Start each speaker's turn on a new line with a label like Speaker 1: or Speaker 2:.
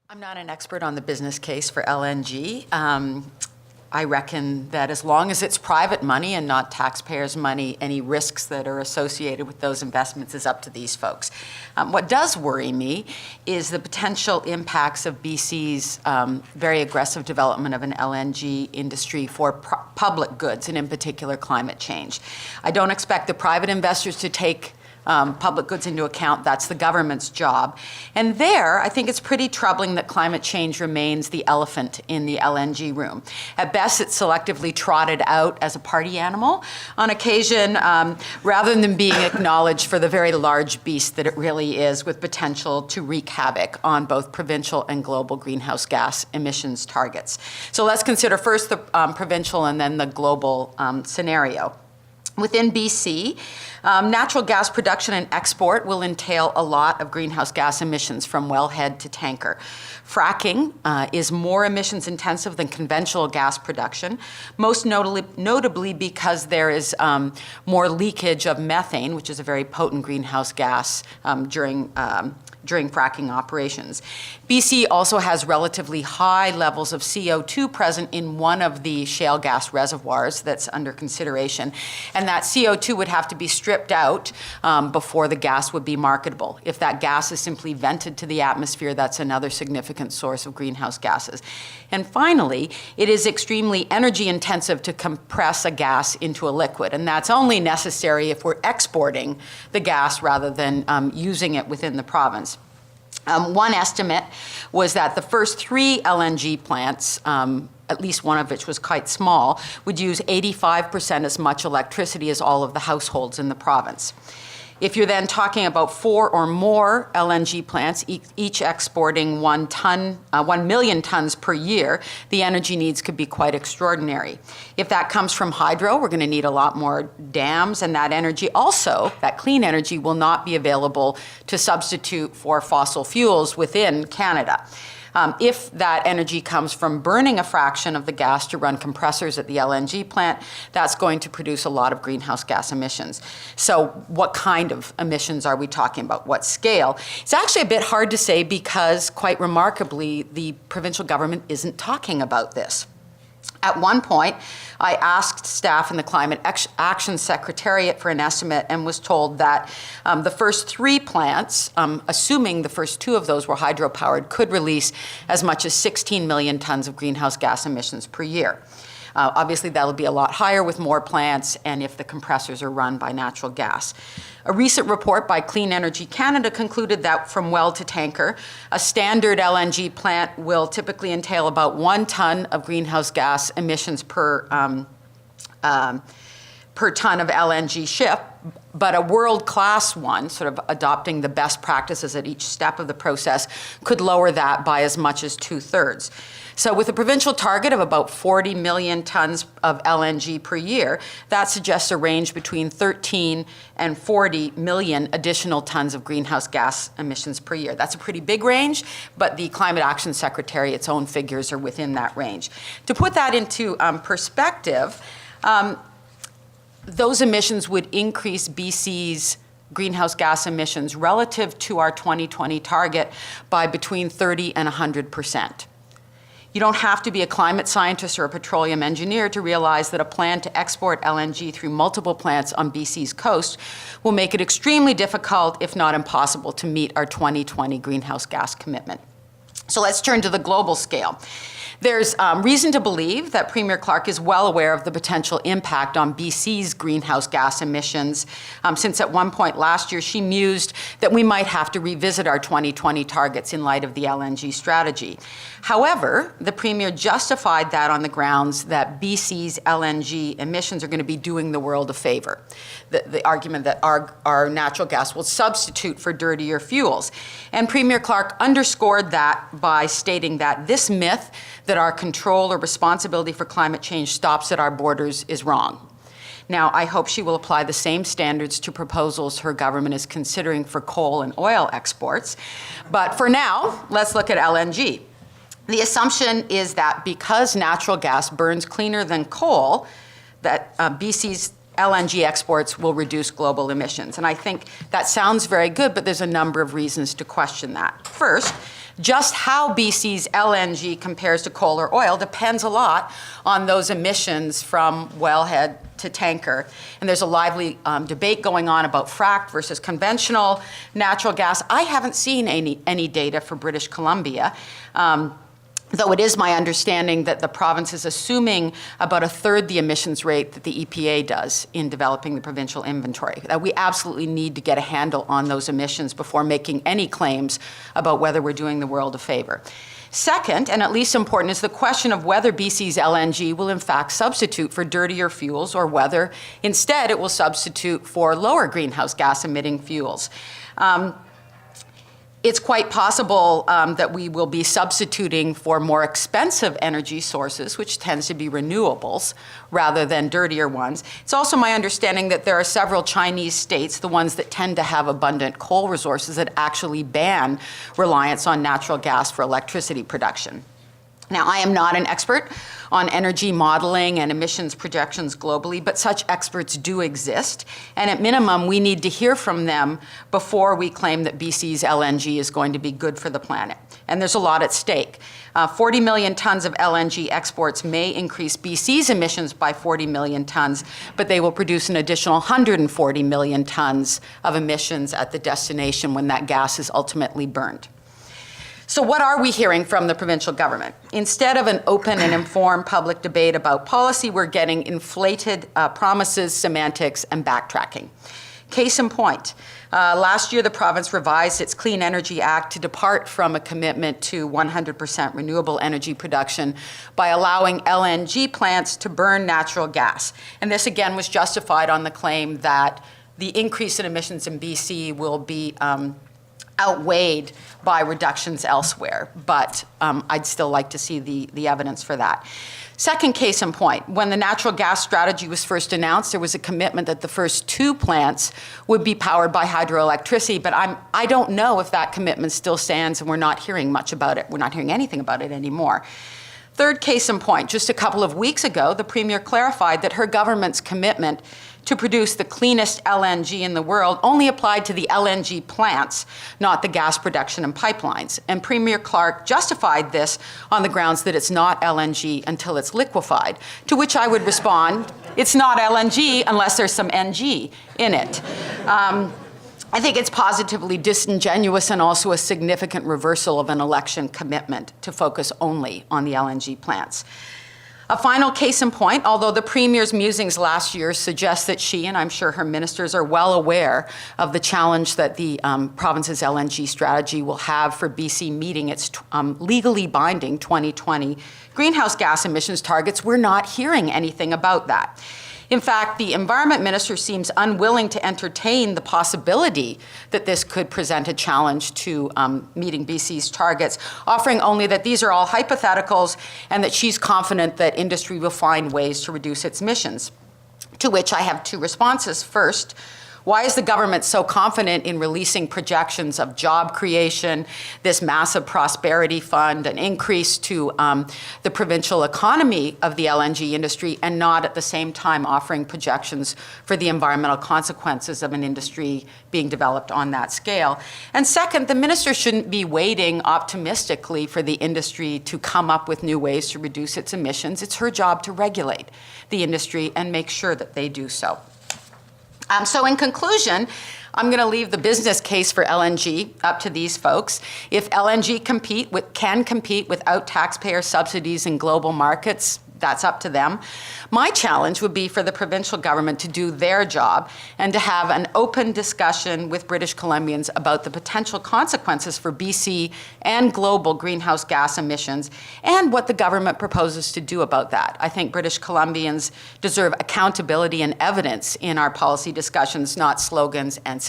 Speaker 1: I'm not an expert on the business case for LNG. I reckon that as long as it's private money and not taxpayers' money, any risks that are associated with those investments is up to these folks. What does worry me is the potential impacts of BC's very aggressive development of an LNG industry for public goods, and in particular climate change. I don't expect the private investors to take public goods into account. That's the government's job. And there, I think it's pretty troubling that climate change remains the elephant in the LNG room. At best, it's selectively trotted out as a party animal on occasion, rather than being acknowledged for the very large beast that it really is, with potential to wreak havoc on both provincial and global greenhouse gas emissions targets. So let's consider first the provincial and then the global scenario. Within BC, natural gas production and export will entail a lot of greenhouse gas emissions from wellhead to tanker. Fracking is more emissions intensive than conventional gas production, most notably because there is more leakage of methane, which is a very potent greenhouse gas during fracking operations. BC also has relatively high levels of CO2 present in one of the shale gas reservoirs that's under consideration, and that CO2 would have to be stripped out before the gas would be marketable. If that gas is simply vented to the atmosphere, that's another significant source of greenhouse gases. And finally, it is extremely energy intensive to compress a gas into a liquid, and that's only necessary if we're exporting the gas rather than using it within the province. One estimate was that the first 3 LNG plants, at least one of which was quite small, would use 85% as much electricity as all of the households in the province. If you're then talking about 4 or more LNG plants, each exporting 1 million tons per year, the energy needs could be quite extraordinary. If that comes from hydro, we're going to need a lot more dams, and that energy also, that clean energy, will not be available to substitute for fossil fuels within Canada. If that energy comes from burning a fraction of the gas to run compressors at the LNG plant, that's going to produce a lot of greenhouse gas emissions. So what kind of emissions are we talking about? What scale? It's actually a bit hard to say because, quite remarkably, the provincial government isn't talking about this. At one point, I asked staff in the Climate Action Secretariat for an estimate and was told that the first 3 plants, assuming the first 2 of those were hydropowered, could release as much as 16 million tons of greenhouse gas emissions per year. Obviously, that'll be a lot higher with more plants and if the compressors are run by natural gas. A recent report by Clean Energy Canada concluded that from well to tanker, a standard LNG plant will typically entail about 1 ton of greenhouse gas emissions per ton of LNG ship, but a world-class one, sort of adopting the best practices at each step of the process, could lower that by as much as 2/3. So with a provincial target of about 40 million tons of LNG per year, that suggests a range between 13 and 40 million additional tons of greenhouse gas emissions per year. That's a pretty big range, but the Climate Action Secretariat's own figures are within that range. To put that into perspective, those emissions would increase BC's greenhouse gas emissions relative to our 2020 target by between 30 and 100%. You don't have to be a climate scientist or a petroleum engineer to realize that a plan to export LNG through multiple plants on BC's coast will make it extremely difficult, if not impossible, to meet our 2020 greenhouse gas commitment. So let's turn to the global scale. There's reason to believe that Premier Clark is well aware of the potential impact on BC's greenhouse gas emissions, since at one point last year she mused that we might have to revisit our 2020 targets in light of the LNG strategy. However, the Premier justified that on the grounds that BC's LNG emissions are going to be doing the world a favor. The argument that our natural gas will substitute for dirtier fuels. And Premier Clark underscored that by stating that this myth that our control or responsibility for climate change stops at our borders is wrong. Now, I hope she will apply the same standards to proposals her government is considering for coal and oil exports. But for now, let's look at LNG. The assumption is that because natural gas burns cleaner than coal, that BC's LNG exports will reduce global emissions. And I think that sounds very good, but there's a number of reasons to question that. First, Just how BC's LNG compares to coal or oil depends a lot on those emissions from wellhead to tanker. And there's a lively debate going on about fracked versus conventional natural gas. I haven't seen any data for British Columbia. Though it is my understanding that the province is assuming about a third the emissions rate that the EPA does in developing the provincial inventory. That we absolutely need to get a handle on those emissions before making any claims about whether we're doing the world a favor. Second, and at least important, is the question of whether BC's LNG will in fact substitute for dirtier fuels or whether instead it will substitute for lower greenhouse gas emitting fuels. It's quite possible that we will be substituting for more expensive energy sources, which tends to be renewables, rather than dirtier ones. It's also my understanding that there are several Chinese states, the ones that tend to have abundant coal resources, that actually ban reliance on natural gas for electricity production. Now, I am not an expert on energy modeling and emissions projections globally, but such experts do exist. And at minimum, we need to hear from them before we claim that BC's LNG is going to be good for the planet. And there's a lot at stake. 40 million tons of LNG exports may increase BC's emissions by 40 million tons, but they will produce an additional 140 million tons of emissions at the destination when that gas is ultimately burned. So what are we hearing from the provincial government? Instead of an open and informed public debate about policy, we're getting inflated promises, semantics, and backtracking. Case in point, last year the province revised its Clean Energy Act to depart from a commitment to 100% renewable energy production by allowing LNG plants to burn natural gas. And this again was justified on the claim that the increase in emissions in BC will be outweighed by reductions elsewhere, but I'd still like to see the evidence for that. Second case in point, when the natural gas strategy was first announced, there was a commitment that the first 2 plants would be powered by hydroelectricity, but I don't know if that commitment still stands, and we're not hearing much about it. We're not hearing anything about it anymore. Third case in point, just a couple of weeks ago, the Premier clarified that her government's commitment to produce the cleanest LNG in the world only applied to the LNG plants, not the gas production and pipelines. And Premier Clark justified this on the grounds that it's not LNG until it's liquefied, to which I would respond, it's not LNG unless there's some NG in it. I think it's positively disingenuous and also a significant reversal of an election commitment to focus only on the LNG plants. A final case in point, although the Premier's musings last year suggest that she, and I'm sure her ministers, are well aware of the challenge that the province's LNG strategy will have for BC meeting its legally binding 2020 greenhouse gas emissions targets, we're not hearing anything about that. In fact, the Environment Minister seems unwilling to entertain the possibility that this could present a challenge to meeting BC's targets, offering only that these are all hypotheticals and that she's confident that industry will find ways to reduce its emissions. To which I have 2 responses. First, why is the government so confident in releasing projections of job creation, this massive prosperity fund, an increase to the provincial economy of the LNG industry, and not at the same time offering projections for the environmental consequences of an industry being developed on that scale? And second, the minister shouldn't be waiting optimistically for the industry to come up with new ways to reduce its emissions. It's her job to regulate the industry and make sure that they do so. So in conclusion, I'm going to leave the business case for LNG up to these folks. If LNG can compete without taxpayer subsidies in global markets, that's up to them. My challenge would be for the provincial government to do their job and to have an open discussion with British Columbians about the potential consequences for BC and global greenhouse gas emissions and what the government proposes to do about that. I think British Columbians deserve accountability and evidence in our policy discussions, not slogans and